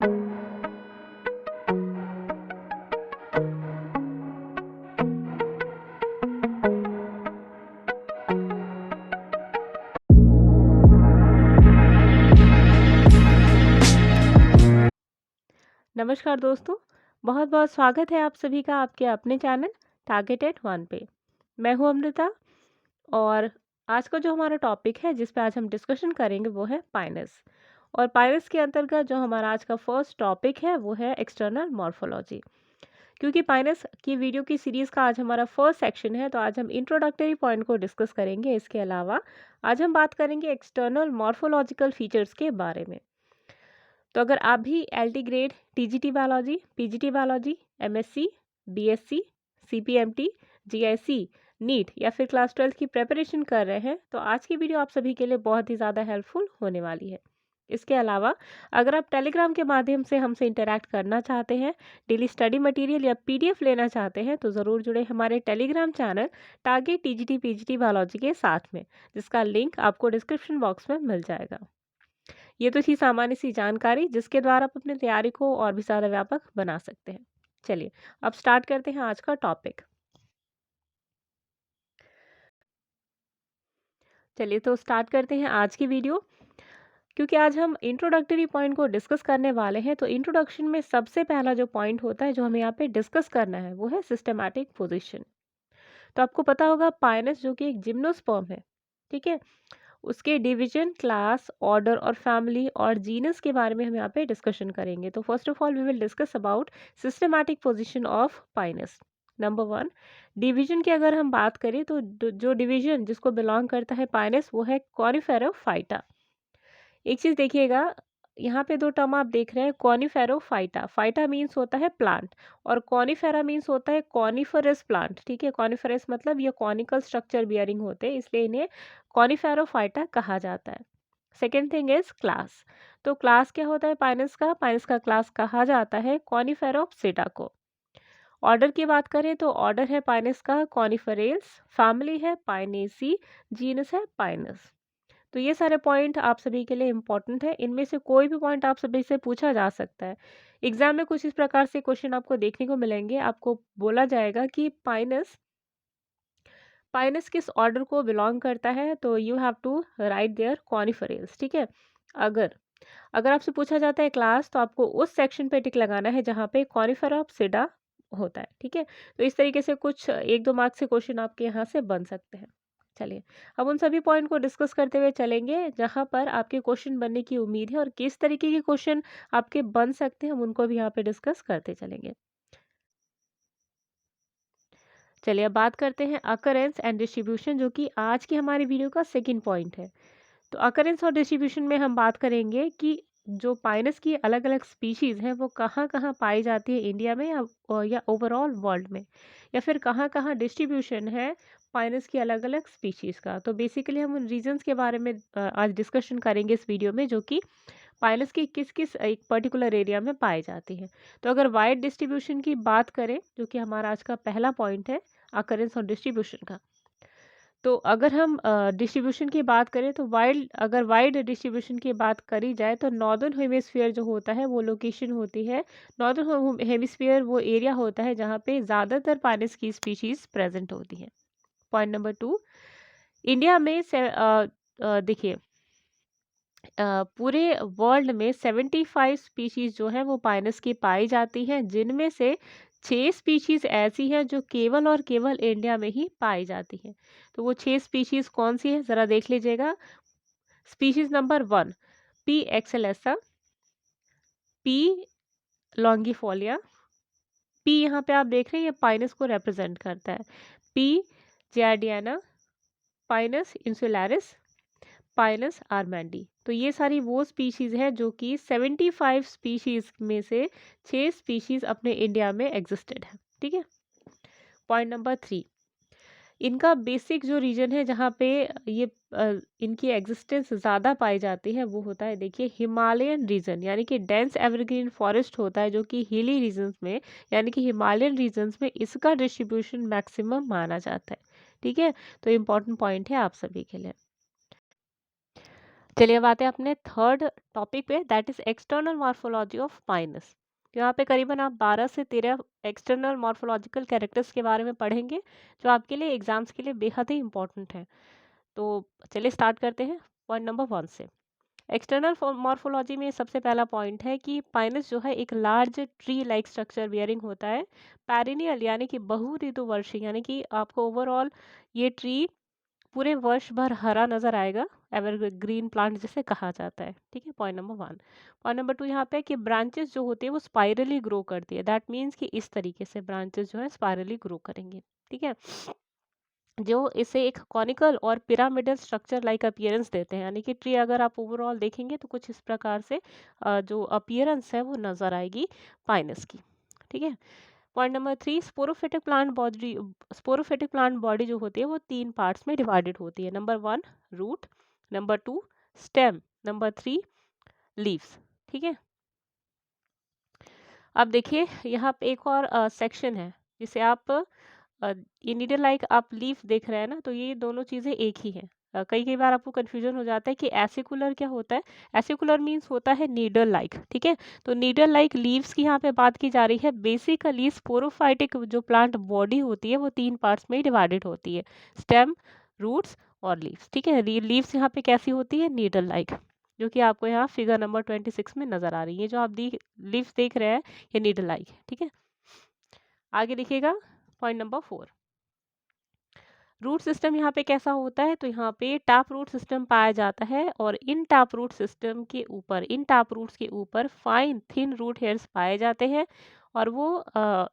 नमस्कार दोस्तों, बहुत बहुत स्वागत है आप सभी का आपके अपने चैनल टारगेटेड वन पे। मैं हूं अमृता और आज का जो हमारा टॉपिक है जिस पे आज हम डिस्कशन करेंगे वो है पाइनस। और पाइनस के अंतर्गत जो हमारा आज का फर्स्ट टॉपिक है वो है एक्सटर्नल मॉर्फोलॉजी। क्योंकि पाइनस की वीडियो की सीरीज़ का आज हमारा फर्स्ट सेक्शन है तो आज हम इंट्रोडक्टरी पॉइंट को डिस्कस करेंगे। इसके अलावा आज हम बात करेंगे एक्सटर्नल मॉर्फोलॉजिकल फीचर्स के बारे में। तो अगर आप भी LT grade TGT biology, PGT biology, MSc, BSc, CPMT, GIC, NEET या फिर क्लास 12 की प्रिपरेशन कर रहे हैं तो आज की वीडियो आप सभी के लिए बहुत ही ज़्यादा हेल्पफुल होने वाली है। इसके अलावा अगर आप टेलीग्राम के माध्यम से हमसे इंटरैक्ट करना चाहते हैं, डेली स्टडी मटेरियल या पीडीएफ लेना चाहते हैं तो ज़रूर जुड़े हमारे Telegram channel target TGT PGT biology के साथ में, जिसका लिंक आपको डिस्क्रिप्शन बॉक्स में मिल जाएगा। ये तो थी सामान्य सी जानकारी जिसके द्वारा आप अपनी तैयारी को और भी ज़्यादा व्यापक बना सकते हैं। चलिए अब स्टार्ट करते हैं आज का टॉपिक। चलिए तो स्टार्ट करते हैं आज की वीडियो। क्योंकि आज हम इंट्रोडक्टरी पॉइंट को डिस्कस करने वाले हैं तो इंट्रोडक्शन में सबसे पहला जो पॉइंट होता है जो हमें यहाँ पे डिस्कस करना है वो है सिस्टमैटिक पोजीशन। तो आपको पता होगा पाइनस जो कि एक जिम्नोस्पर्म है, ठीक है, उसके डिवीजन, क्लास, ऑर्डर और फैमिली और जीनस के बारे में हम यहाँ पे डिस्कशन करेंगे। तो first of all we will discuss about systematic position of Pinus. Number 1, division की अगर हम बात करें तो जो डिवीजन जिसको बिलोंग करता है पाइनस वो है कॉनिफेरोफाइटा। एक चीज देखिएगा, यहाँ पे दो टर्म आप देख रहे हैं, कॉनिफेरोफाइटा। फाइटा मीन्स होता है प्लांट और कॉनिफेरा मीन्स होता है कॉनिफरस प्लांट, ठीक है। कॉनिफरस मतलब ये कॉनिकल स्ट्रक्चर बियरिंग होते हैं, इसलिए इन्हें कॉनिफेरोफाइटा कहा जाता है। Second thing is class. तो क्लास क्या होता है पाइनस का? पाइनस का क्लास कहा जाता है कॉनिफेरोप्सिटा को। ऑर्डर की बात करें तो ऑर्डर है पाइनस का कॉनिफरेल्स, फैमिली है पाइनेसी, जीनस है पाइनस। तो ये सारे पॉइंट आप सभी के लिए इम्पोर्टेंट है। इनमें से कोई भी पॉइंट आप सभी से पूछा जा सकता है। एग्जाम में कुछ इस प्रकार से क्वेश्चन आपको देखने को मिलेंगे। आपको बोला जाएगा कि पाइनस पाइनस किस ऑर्डर को बिलोंग करता है, तो you have to write there Coniferales, ठीक है। अगर अगर आपसे पूछा जाता है क्लास तो आपको उस सेक्शन पे टिक लगाना है जहाँ पे कॉनिफेराप्सिडा होता है, ठीक है। तो इस तरीके से कुछ 1-2 मार्क्स के क्वेश्चन आपके यहाँ से बन सकते हैं। चलिए अब उन सभी पॉइंट को डिस्कस करते हुए चलेंगे जहाँ पर आपके क्वेश्चन बनने की उम्मीद है और किस तरीके के क्वेश्चन आपके बन सकते हैं हम उनको भी यहाँ पे डिस्कस करते चलेंगे। चलिए अब बात करते हैं अकरेंस एंड डिस्ट्रीब्यूशन, जो कि आज की हमारी वीडियो का सेकंड पॉइंट है। तो अकरेंस और डिस्ट्रीब्यूशन में हम बात करेंगे कि जो पाइनस की अलग अलग स्पीशीज़ हैं वो कहाँ कहाँ पाई जाती है इंडिया में या ओवरऑल वर्ल्ड में, या फिर कहाँ कहाँ डिस्ट्रीब्यूशन है पाइनस की अलग अलग स्पीशीज़ का। तो बेसिकली हम उन रीजंस के बारे में आज डिस्कशन करेंगे इस वीडियो में, जो कि पाइनस की किस किस एक पर्टिकुलर एरिया में पाई जाती हैं। तो अगर वाइड डिस्ट्रीब्यूशन की बात करें जो कि हमारा आज का पहला पॉइंट है अकरेंस और डिस्ट्रीब्यूशन का, तो अगर हम डिस्ट्रीब्यूशन की बात करें तो अगर वाइड डिस्ट्रीब्यूशन की बात करी जाए तो नॉर्दर्न हेमिस्फीयर जो होता है वो लोकेशन होती है, नॉर्दर्न हेमिस्फीयर वो एरिया होता है जहाँ पे ज़्यादातर पाइनस की स्पीशीज़ प्रेजेंट होती हैं। पॉइंट नंबर 2, इंडिया में देखिए पूरे वर्ल्ड में 75 स्पीशीज़ जो है वो पाइनस की पाई जाती हैं, जिनमें से 6 स्पीशीज़ ऐसी हैं जो केवल और केवल इंडिया में ही पाई जाती हैं। तो वो 6 स्पीशीज़ कौन सी है ज़रा देख लीजिएगा। Species number 1 P excelsa, P longifolia. P यहाँ पे आप देख रहे हैं ये पाइनस को रिप्रेजेंट करता है। P gerardiana, Pinus insularis, Pinus armandii. तो ये सारी वो स्पीशीज़ है जो कि 75 स्पीशीज़ में से 6 स्पीशीज़ अपने इंडिया में एग्जिस्टेड है, ठीक है। पॉइंट नंबर 3, इनका बेसिक जो रीजन है जहाँ पे ये इनकी एग्जिस्टेंस ज़्यादा पाई जाती है वो होता है, देखिए, हिमालयन रीजन, यानी कि डेंस एवरग्रीन फॉरेस्ट होता है जो कि हिली रीजन्स में यानी कि हिमालयन रीजन्स में इसका डिस्ट्रीब्यूशन मैक्सिमम माना जाता है, ठीक है। तो इम्पॉर्टेंट पॉइंट है आप सभी के लिए। चलिए अब आते हैं अपने थर्ड टॉपिक पे, that is external morphology of Pinus. तो यहाँ पे करीबन आप 12 से 13 एक्सटर्नल मॉर्फोलॉजिकल कैरेक्टर्स के बारे में पढ़ेंगे जो आपके लिए एग्जाम्स के लिए बेहद ही इंपॉर्टेंट है। तो चलिए स्टार्ट करते हैं पॉइंट नंबर 1 से। एक्सटर्नल मॉर्फोलॉजी में सबसे पहला पॉइंट है कि पाइनस जो है एक large tree like structure bearing होता है, पेरिनियल यानी कि बहु ऋतुवर्षी, यानी कि आपको ओवरऑल ये ट्री पूरे वर्ष भर हरा नजर आएगा, एवरग्रीन प्लांट जिसे कहा जाता है। ठीक है, पॉइंट नंबर 1। पॉइंट नंबर 2 यहाँ पे कि ब्रांचेस जो होती है वो स्पाइरली ग्रो करती है, दैट मीन्स कि इस तरीके से ब्रांचेस जो है स्पाइरली ग्रो करेंगे। ठीक है, जो इसे एक कॉनिकल और पिरामिडल स्ट्रक्चर लाइक अपीयरेंस देते हैं, यानी कि ट्री अगर आप ओवरऑल देखेंगे तो कुछ इस प्रकार से जो अपीयरेंस है वो नजर आएगी पाइनस की। ठीक है, point number 3, sporophytic plant body जो होती है वो 3 पार्ट्स में डिवाइडेड होती है। Number 1 root, number 2 stem, number 3 leaves. ठीक है, अब देखिए यहाँ पे एक और सेक्शन है जिसे आप ये नीडल लाइक आप लीफ देख रहे हैं ना, तो ये दोनों चीजें एक ही हैं। कई कई बार आपको कंफ्यूजन हो जाता है कि एसिकुलर क्या होता है। एसिकुलर मीन्स होता है नीडल लाइक। ठीक है, तो नीडल लाइक लीव्स की यहाँ पे बात की जा रही है। बेसिकली स्पोरोफाइटिक जो प्लांट बॉडी होती है वो 3 पार्ट्स में डिवाइडेड होती है, स्टेम, रूट्स और लीव्स। ठीक है, लीव्स यहाँ पे कैसी होती है, नीडल लाइक, जो कि आपको यहाँ फिगर नंबर 26 में नजर आ रही है। जो आप लीव्स देख रहे हैं ये नीडल लाइक है। ठीक है, आगे देखिएगा पॉइंट नंबर 4। रूट सिस्टम यहाँ पे कैसा होता है, तो यहाँ पे टैप रूट सिस्टम पाया जाता है और इन टैप रूट सिस्टम के ऊपर, इन टैप रूट्स के ऊपर फाइन थिन रूट हेयर्स पाए जाते हैं। और वो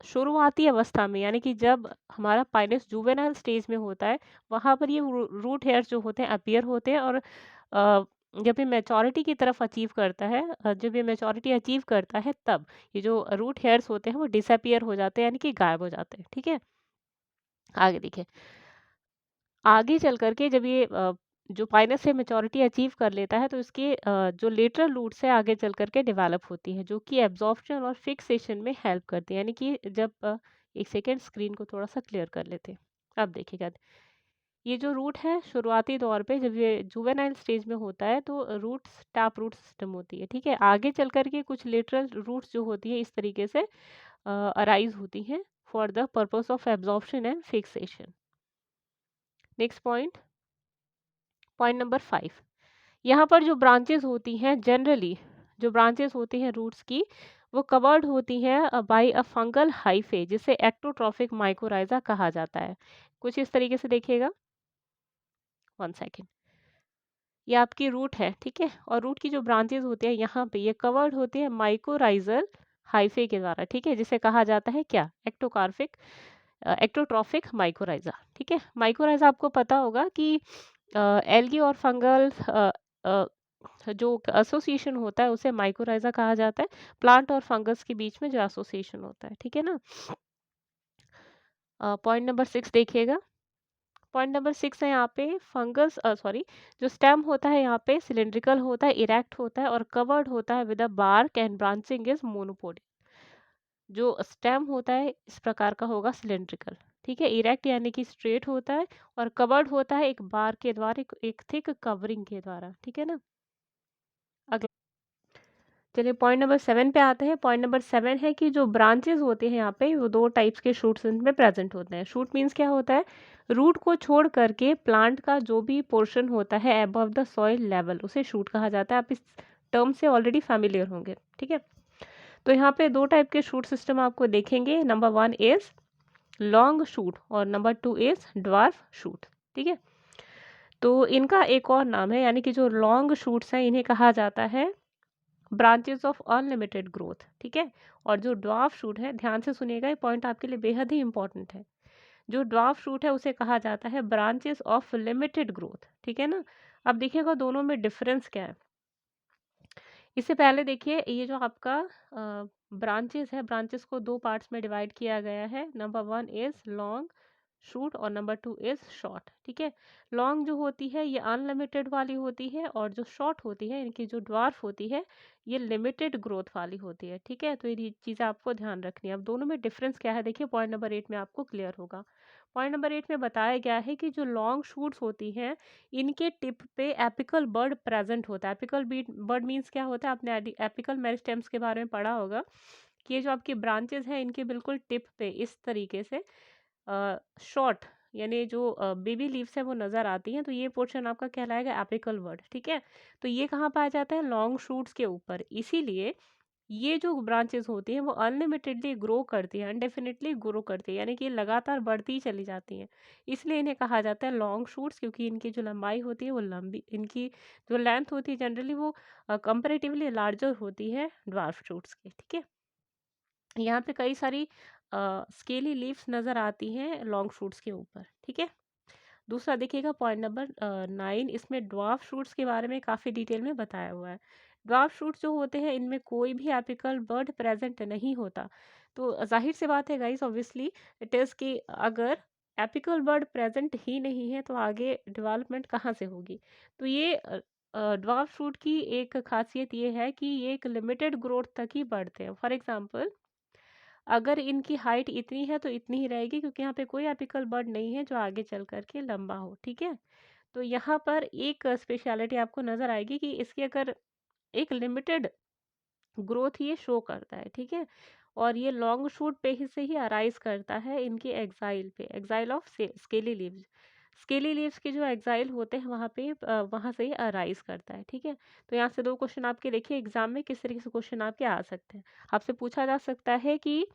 शुरुआती अवस्था में, यानी कि जब हमारा पाइनस जुवेनाइल स्टेज में होता है, वहाँ पर ये रूट हेयर्स जो होते हैं अपीयर होते हैं। और जब ये मैच्योरिटी की तरफ अचीव करता है, जब ये मैच्योरिटी अचीव करता है, तब ये जो रूट हेयर्स होते हैं वो डिसअपियर हो जाते हैं, यानी कि गायब हो जाते हैं। ठीक है, आगे देखिए, आगे चल कर के जब ये जो पाइनस है मैच्योरिटी अचीव कर लेता है, तो इसके जो लेटरल रूट्स है आगे चल कर के डेवलप होती है, जो कि एब्जॉर्प्शन और फिक्सेशन में हेल्प करती है। यानी कि जब एक सेकेंड स्क्रीन को थोड़ा सा क्लियर कर लेते हैं। अब देखिएगा, ये जो रूट है शुरुआती तौर पे जब ये जुवेनाइल स्टेज में होता है तो रूट्स टैप रूट सिस्टम होती है। ठीक है, आगे चल कर के कुछ लेटरल रूट्स जो होती है इस तरीके से अराइज होती हैं for the purpose of absorption and fixation. Next point, point number 5। यहाँ पर जो ब्रांचेस होती हैं, जनरली जो ब्रांचेस होती हैं रूट्स की, वो कवर्ड होती हैं बाय अ फंगल हाइफे, जिसे एक्टोट्रॉफिक माइकोराइजा कहा जाता है। कुछ इस तरीके से देखिएगा, 1 सेकेंड। ये आपकी रूट है, ठीक है, और रूट की जो ब्रांचेस होती है यहाँ पे ये कवर्ड होती है माइकोराइजल हाइफे के द्वारा। ठीक है, जिसे कहा जाता है क्या, एक्टोट्रॉफिक माइकोराइजा। ठीक है, माइकोराइजा आपको पता होगा कि एल्गी और फंगल जो एसोसिएशन होता है उसे माइकोराइजा कहा जाता है, प्लांट और फंगस के बीच में जो एसोसिएशन होता है। ठीक है ना, पॉइंट नंबर 6 देखिएगा। पॉइंट नंबर 6 है यहाँ पे फंगस, सॉरी, जो स्टेम होता है यहाँ पे सिलेंड्रिकल होता है, इरेक्ट होता है और कवर्ड होता है with a bark and branching is monopodial. जो स्टेम होता है इस प्रकार का होगा, सिलेंड्रिकल। ठीक है, इरेक्ट यानी कि स्ट्रेट होता है और कवर्ड होता है एक बार के द्वारा, एक थिक कवरिंग के द्वारा। ठीक है ना, चलिए पॉइंट नंबर 7 पे आते हैं। पॉइंट नंबर 7 है कि जो ब्रांचेस होते हैं यहाँ पे वो 2 टाइप्स के शूट्स इनमें प्रेजेंट होते हैं। शूट मीन्स क्या होता है, रूट को छोड़ करके प्लांट का जो भी पोर्शन होता है अबव द सॉइल लेवल उसे शूट कहा जाता है। आप इस टर्म से ऑलरेडी फैमिलियर होंगे। ठीक है, तो यहाँ पे 2 टाइप के शूट सिस्टम आपको देखेंगे। नंबर 1 इज लॉन्ग शूट और नंबर 2 इज ड्वार्फ शूट। ठीक है, तो इनका एक और नाम है, यानी कि जो लॉन्ग शूट्स हैं इन्हें कहा जाता है ब्रांचेस ऑफ अनलिमिटेड ग्रोथ। ठीक है, और जो ड्वार्फ शूट है, ध्यान से सुनिएगा, ये पॉइंट आपके लिए बेहद ही इंपॉर्टेंट है। जो ड्वार्फ शूट है उसे कहा जाता है ब्रांचेस ऑफ लिमिटेड ग्रोथ। ठीक है ना, अब देखिएगा दोनों में डिफरेंस क्या है। इससे पहले देखिए, ये जो आपका ब्रांचेस है, ब्रांचेस को 2 पार्ट्स में डिवाइड किया गया है। नंबर 1 इज लॉन्ग शूट और नंबर 2 इज शॉर्ट। ठीक है, लॉन्ग जो होती है ये अनलिमिटेड वाली होती है और जो शॉर्ट होती है इनकी जो ड्वार्फ होती है ये लिमिटेड ग्रोथ वाली होती है। ठीक है, तो ये चीज़ें आपको ध्यान रखनी है। अब दोनों में डिफरेंस क्या है देखिए, पॉइंट नंबर 8 में आपको क्लियर होगा। पॉइंट नंबर 8 में बताया गया है कि जो लॉन्ग शूट्स होती हैं इनके टिप पे एपिकल बर्ड प्रेजेंट होता है। एपिकल बर्ड मीन्स क्या होता है, आपने एपिकल मेरिस्टेम्स के बारे में पढ़ा होगा कि ये जो आपकी ब्रांचेस हैं इनके बिल्कुल टिप पे इस तरीके से शॉर्ट यानी जो बेबी लीव्स है वो नज़र आती हैं, तो ये पोर्शन आपका कहलाएगा एपिकल बर्ड। ठीक है, तो ये कहाँ पाया जाता है, लॉन्ग शूट्स के ऊपर। इसीलिए ये जो ब्रांचेस होती हैं वो अनलिमिटेडली ग्रो करती हैं, अनडेफिनेटली ग्रो करती है, यानी कि लगातार बढ़ती ही चली जाती हैं। इसलिए इन्हें कहा जाता है लॉन्ग शूट्स, क्योंकि इनकी जो लंबाई होती है वो लंबी, इनकी जो लेंथ होती है जनरली वो कंपेरेटिवली लार्जर होती है ड्वार्फ शूट्स के। ठीक है, यहाँ पे कई सारी स्केली लीव्स नज़र आती हैं लॉन्ग शूट्स के ऊपर। ठीक है, दूसरा देखिएगा पॉइंट नंबर 9, इसमें ड्वार्फ शूट्स के बारे में काफ़ी डिटेल में बताया हुआ है। ड्वार्फ शूट्स जो होते हैं इनमें कोई भी एपिकल बर्ड प्रेजेंट नहीं होता। तो जाहिर सी बात है गाइस, ऑब्वियसली इट इज़ कि अगर एपिकल बर्ड प्रेजेंट ही नहीं है तो आगे डेवलपमेंट कहाँ से होगी। तो ये ड्वार्फ शूट की एक खासियत ये है कि ये एक लिमिटेड ग्रोथ तक ही बढ़ते हैं। फॉर एग्जाम्पल, अगर इनकी हाइट इतनी है तो इतनी ही रहेगी, क्योंकि यहाँ पे कोई एपिकल बर्ड नहीं है जो आगे चल कर के लंबा हो। ठीक है, तो यहाँ पर एक स्पेशलिटी आपको नज़र आएगी कि इसकी अगर एक लिमिटेड ग्रोथ ये शो करता है। ठीक है, और ये लॉन्ग शूट पे ही से ही अराइज करता है इनके एक्साइल पे, axil of scaly leaves. Scaly leaves के जो एक्साइल होते हैं वहाँ पे वहाँ से ही अराइज करता है। ठीक है, तो यहाँ से दो क्वेश्चन आपके देखिए एग्जाम में किस तरीके से क्वेश्चन आपके आ सकते हैं। आपसे पूछा जा सकता है कि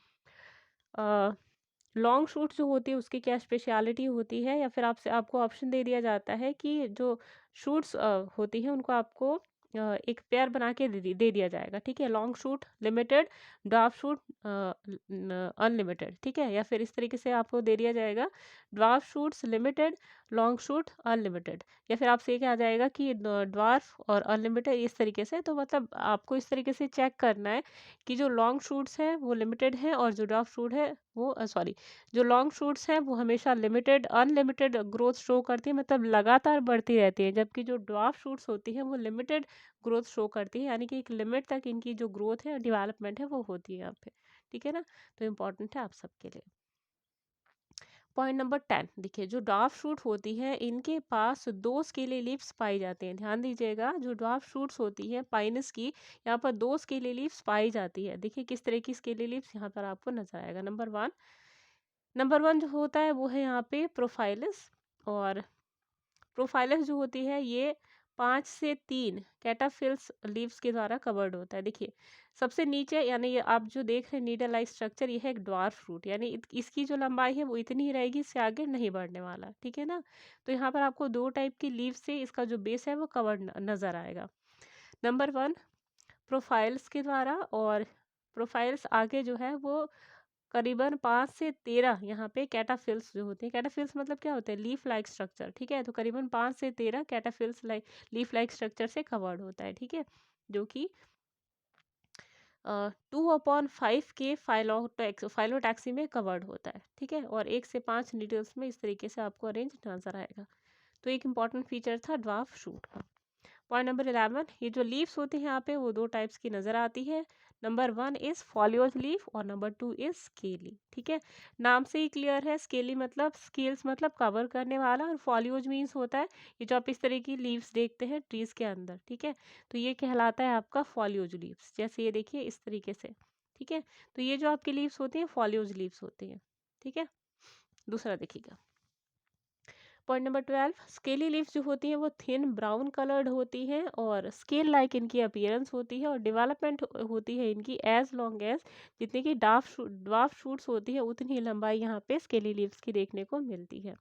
लॉन्ग शूट जो होती है उसकी क्या स्पेशलिटी होती है, या फिर आपसे आपको ऑप्शन दे दिया जाता है कि जो शूट्स होती हैं उनको आपको एक पेयर बना के दे दिया जाएगा। ठीक है, long shoot limited, dwarf shoot unlimited. ठीक है, या फिर इस तरीके से आपको दे दिया जाएगा dwarf shoots limited, long shoot unlimited, या फिर आपसे क्या आ जाएगा कि ड्वार्फ और अनलिमिटेड इस तरीके से। तो मतलब आपको इस तरीके से चेक करना है कि जो लॉन्ग शूट्स है वो लिमिटेड है और जो ड्वार्फ शूट है वो सॉरी, जो लॉन्ग शूट्स हैं वो हमेशा लिमिटेड अनलिमिटेड ग्रोथ शो करती है, मतलब लगातार बढ़ती रहती है, जबकि जो ड्वार्फ शूट्स होती हैं वो लिमिटेड ग्रोथ शो करती है, यानी कि एक लिमिट तक इनकी जो ग्रोथ है डेवलपमेंट है वो होती है यहाँ पे। ठीक है ना, तो इम्पोर्टेंट है आप सबके लिए। पॉइंट नंबर 10 देखिए, जो ड्वार्फ शूट होती है इनके पास दो स्केली लीव्स पाई जाती हैं। ध्यान दीजिएगा, जो ड्वार्फ शूट्स होती है पाइनस की, यहाँ पर दो स्केली लीव्स पाई जाती है। देखिए किस तरह की स्केली लीव्स यहाँ पर आपको नजर आएगा। नंबर वन जो होता है वो है यहाँ पे प्रोफाइलस, और प्रोफाइलस जो होती है ये 5 से 3 कैटाफिल्स लीव्स के द्वारा कवर्ड होता है। देखिए सबसे नीचे, यानी ये आप जो देख रहे हैं नीडल लाइक स्ट्रक्चर, ये है एक ड्वार्फ फ्रूट, यानी इसकी जो लंबाई है वो इतनी ही रहेगी, इससे आगे नहीं बढ़ने वाला। ठीक है ना, तो यहाँ पर आपको दो टाइप की लीव से इसका जो बेस है वो कवर्ड नज़र आएगा। नंबर 1 प्रोफाइल्स के द्वारा, और प्रोफाइल्स आगे जो है वो करीबन 5 से 13 यहाँ पे कैटाफिल्स जो होते हैं। कैटाफिल्स मतलब क्या होता है, लीफ लाइक स्ट्रक्चर। ठीक है, तो करीबन 5 से 13 कैटाफिल्स लाइक लीफ लाइक स्ट्रक्चर से कवर्ड होता है। ठीक है, जो कि 2/5 के फाइलोटैक्सी में कवर्ड होता है। ठीक है, और 1 से 5 नीडल्स में इस तरीके से आपको अरेंज नजर आएगा। तो एक इंपॉर्टेंट फीचर था ड्वार्फ शूट का। पॉइंट नंबर 11, ये जो लीव्स होती हैं यहाँ पे वो दो टाइप्स की नज़र आती है। नंबर 1 इज़ फॉलियोज लीफ और नंबर 2 इज़ स्केली। ठीक है, नाम से ही क्लियर है, स्केली मतलब स्केल्स मतलब कवर करने वाला, और फॉलियोज मीन्स होता है ये जो आप इस तरह की लीव्स देखते हैं ट्रीज के अंदर। ठीक है, तो ये कहलाता है आपका फॉलियोज लीव्स, जैसे ये देखिए इस तरीके से। ठीक है, तो ये जो आपकी लीव्स होती हैं फॉलियोज लीव्स होती हैं। ठीक है, दूसरा देखिएगा पॉइंट नंबर 12, स्केली लीव्स जो होती हैं वो थिन ब्राउन कलर्ड होती हैं और स्केल लाइक इनकी अपीयरेंस होती है, और डेवलपमेंट होती है इनकी एज लॉन्ग एज जितनी की ड्वार्फ शूट्स होती है उतनी ही लंबाई यहाँ पे स्केली लीव्स की देखने को मिलती है।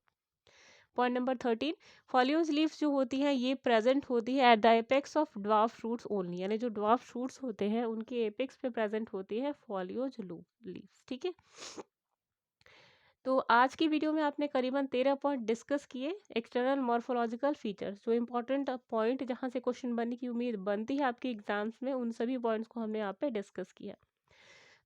पॉइंट नंबर 13, फॉलियोज लीव्स जो होती हैं ये प्रेजेंट होती है at the apex of dwarf shoots only, यानी जो ड्वार्फ शूट्स होते हैं उनके एपेक्स पे प्रेजेंट होती है फॉलियोज लीव्स। ठीक है, तो आज की वीडियो में आपने करीबन 13 पॉइंट डिस्कस किए, एक्सटर्नल मॉर्फोलॉजिकल फीचर्स, जो इंपॉर्टेंट पॉइंट जहां से क्वेश्चन बनने की उम्मीद बनती है आपके एग्जाम्स में, उन सभी पॉइंट्स को हमने यहाँ पे डिस्कस किया।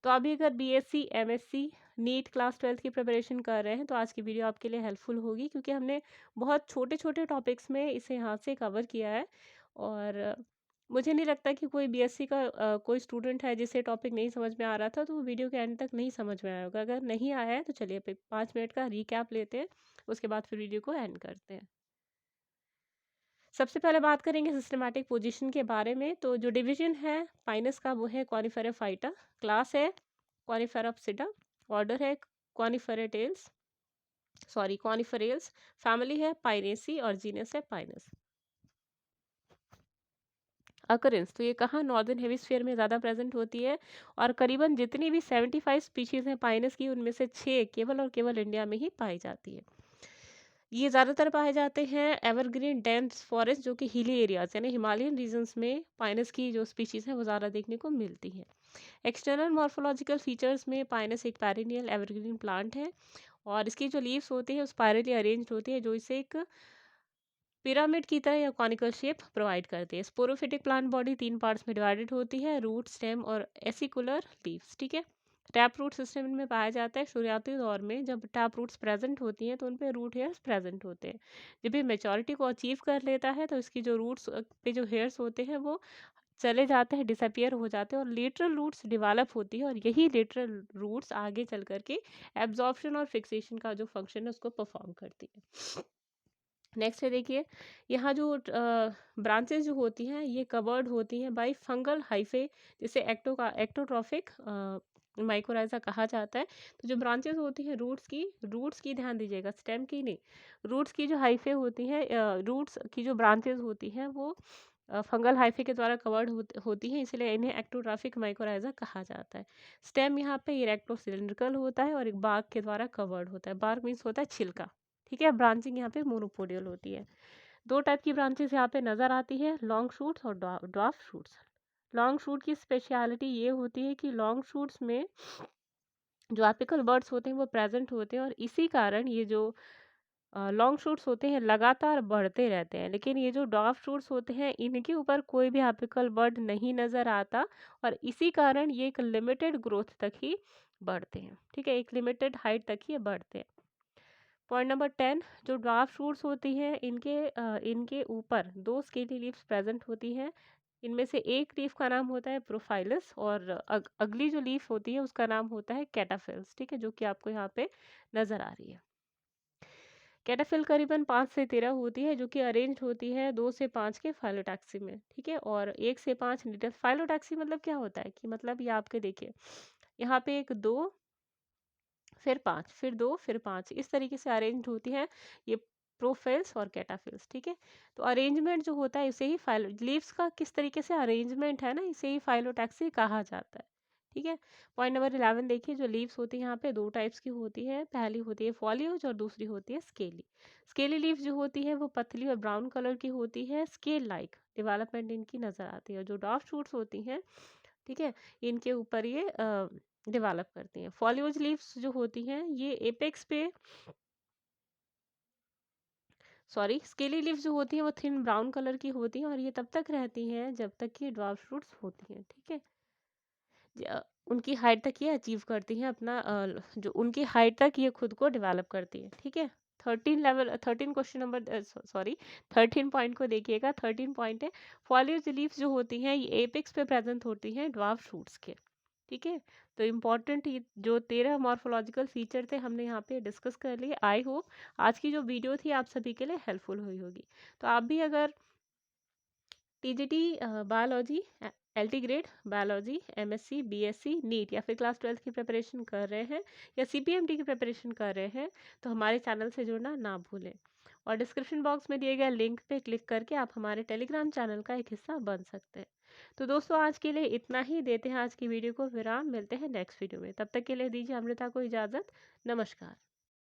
तो अभी अगर बीएससी, एमएससी, नीट क्लास 12 की प्रिपरेशन कर रहे हैं तो आज की वीडियो आपके लिए हेल्पफुल होगी, क्योंकि हमने बहुत छोटे-छोटे टॉपिक्स में इसे यहाँ से कवर किया है। और मुझे नहीं लगता कि कोई बीएससी का कोई स्टूडेंट है जिसे टॉपिक नहीं समझ में आ रहा था तो वो वीडियो के एंड तक नहीं समझ में आया होगा। अगर नहीं आया है तो चलिए 5 मिनट का रिकैप लेते हैं, उसके बाद फिर वीडियो को एंड करते हैं। सबसे पहले बात करेंगे सिस्टमैटिक पोजीशन के बारे में। तो जो डिवीजन है पाइनस का वो है कॉनिफेरा फाइटा, क्लास है कॉनिफेरा सिडा, ऑर्डर है कॉनिफेरेल्स, फैमिली है पाइनेसी और जीनस है पाइनस। अकरेंस तो ये कहाँ नॉर्दर्न हेमिस्फीयर में ज़्यादा प्रेजेंट होती है, और करीबन जितनी भी 75 स्पीशीज़ हैं पाइनस की उनमें से 6 केवल और केवल इंडिया में ही पाई जाती है। ये ज़्यादातर पाए जाते हैं एवरग्रीन डेंस फॉरेस्ट, जो कि हिली एरियाज यानी हिमालयन रीजन्स में पाइनस की जो स्पीशीज़ हैं वो ज़्यादा देखने को मिलती हैं। एक्सटर्नल मॉर्फोलॉजिकल फीचर्स में पाइनस एक पेरिनियल एवरग्रीन प्लांट है, और इसकी जो लीव्स होती है वो स्पाइरली अरेंज्ड होती है, जो इसे एक पिरामिड की तरह या कॉनिकल शेप प्रोवाइड करती है। स्पोरोफिटिक प्लांट बॉडी 3 पार्ट्स में डिवाइडेड होती है, रूट, स्टेम और एसिकुलर लीव्स। ठीक है, टैप रूट सिस्टम इनमें पाया जाता है। शुरुआती दौर में जब टैप रूट्स प्रेजेंट होती हैं तो उन पे रूट हेयर्स प्रेजेंट होते हैं। जब ये मेचोरिटी को अचीव कर लेता है तो इसकी जो रूट्स पे जो हेयर्स होते हैं वो चले जाते हैं, डिसअपियर हो जाते हैं, और लेटरल रूट्स डेवलप होती है, और यही लेटरल रूट्स आगे चल करके एब्जॉर्प्शन और फिक्सेशन का जो फंक्शन है उसको परफॉर्म करती है। नेक्स्ट है, देखिए यहाँ जो ब्रांचेस जो होती हैं ये कवर्ड होती हैं बाय फंगल हाइफे, जिसे एक्टोट्रॉफिक माइकोराइजा कहा जाता है। तो जो ब्रांचेस होती हैं रूट्स की ध्यान दीजिएगा, स्टेम की नहीं। रूट्स की जो हाइफे होती हैं, रूट्स की जो ब्रांचेस होती हैं वो फंगल हाइफे के द्वारा कवर्ड होती हैं, इसलिए इन्हें एक्टोट्रॉफिक माइकोराइजा कहा जाता है। स्टेम यहाँ पे इरेक्टो सिलिंड्रिकल होता है और एक बार्क के द्वारा कवर्ड होता है। बार्क मीन्स होता है छिलका। ठीक है, ब्रांचिंग यहाँ पे मोनोपोडियल होती है। 2 टाइप की ब्रांचेस यहाँ पे नज़र आती है, लॉन्ग शूट्स और ड्वार्फ शूट्स। लॉन्ग शूट की स्पेशलिटी ये होती है कि लॉन्ग शूट्स में जो एपिकल बर्ड्स होते हैं वो प्रेजेंट होते हैं, और इसी कारण ये जो लॉन्ग शूट्स होते हैं लगातार बढ़ते रहते हैं। लेकिन ये जो ड्वार्फ शूट्स होते हैं इनके ऊपर कोई भी एपिकल बर्ड नहीं नज़र आता, और इसी कारण ये एक लिमिटेड ग्रोथ तक ही बढ़ते हैं। ठीक है, एक लिमिटेड हाइट तक ही ये बढ़ते हैं। पॉइंट नंबर 10, जो ड्वार्फ शूट्स होती हैं इनके ऊपर 2 स्केली लीव्स प्रेजेंट होती हैं। इनमें से एक लीफ का नाम होता है प्रोफाइलस, और अगली जो लीफ होती है उसका नाम होता है कैटाफिल्स। ठीक है, जो कि आपको यहाँ पे नज़र आ रही है। कैटाफिल करीबन 5 से 13 होती है, जो कि अरेंज्ड होती है 2 से 5 के फाइलोटैक्सी में। ठीक है, और 1 से 5 नीडल। फाइलोटैक्सी मतलब क्या होता है कि मतलब ये आपके देखिए यहाँ पे 1 2 फिर 5 फिर 2 फिर 5 इस तरीके से अरेंज्ड होती है ये प्रोफिल्स और कैटाफिल्स। ठीक है, तो अरेंजमेंट जो होता है इसे ही फाइलो लीव्स का किस तरीके से अरेंजमेंट है ना, इसे ही फाइलोटैक्सी कहा जाता है। ठीक है, पॉइंट नंबर 11 देखिए, जो लीव्स होती है यहाँ पे 2 टाइप्स की होती है। पहली होती है फॉलियोज और दूसरी होती है स्केली। स्केली लीव्स जो होती है वो पतली और ब्राउन कलर की होती है, स्केल लाइक डेवलपमेंट इनकी नजर आती है। जो डॉफ शूट्स होती हैं, ठीक है, इनके ऊपर ये डेवलप करती हैं। फॉलियोज लीव्स जो होती हैं ये एपेक्स पे स्केली लीव्स जो होती हैं वो थिन ब्राउन कलर की होती हैं, और ये तब तक रहती हैं जब तक कि ड्वार्फ फ्रूट्स होती हैं। ठीक है, उनकी हाइट तक ये अचीव करती हैं अपना जो उनकी हाइट तक ये खुद को डेवलप करती है। ठीक है, 13 क्वेश्चन नंबर 13 पॉइंट को देखिएगा। 13 पॉइंट है, फॉलियोज लीव्स जो होती हैं ये एपेक्स पे प्रेजेंट होती हैं ड्वार्फ शूट्स के। ठीक है, तो इम्पॉर्टेंट जो 13 मॉर्फोलॉजिकल फीचर थे हमने यहाँ पे डिस्कस कर लिए। आई होप आज की जो वीडियो थी आप सभी के लिए हेल्पफुल हुई होगी। तो आप भी अगर TGT biology, LT grade biology, MSc, BSc, NEET या फिर क्लास 12 की प्रिपरेशन कर रहे हैं या सीपीएमटी की प्रिपरेशन कर रहे हैं तो हमारे चैनल से जुड़ना ना भूलें, और डिस्क्रिप्शन बॉक्स में दिए गए लिंक पे क्लिक करके आप हमारे टेलीग्राम चैनल का एक हिस्सा बन सकते हैं। तो दोस्तों आज के लिए इतना ही, देते हैं आज की वीडियो को विराम, मिलते हैं नेक्स्ट वीडियो में। तब तक के लिए दीजिए अमृता को इजाज़त। नमस्कार।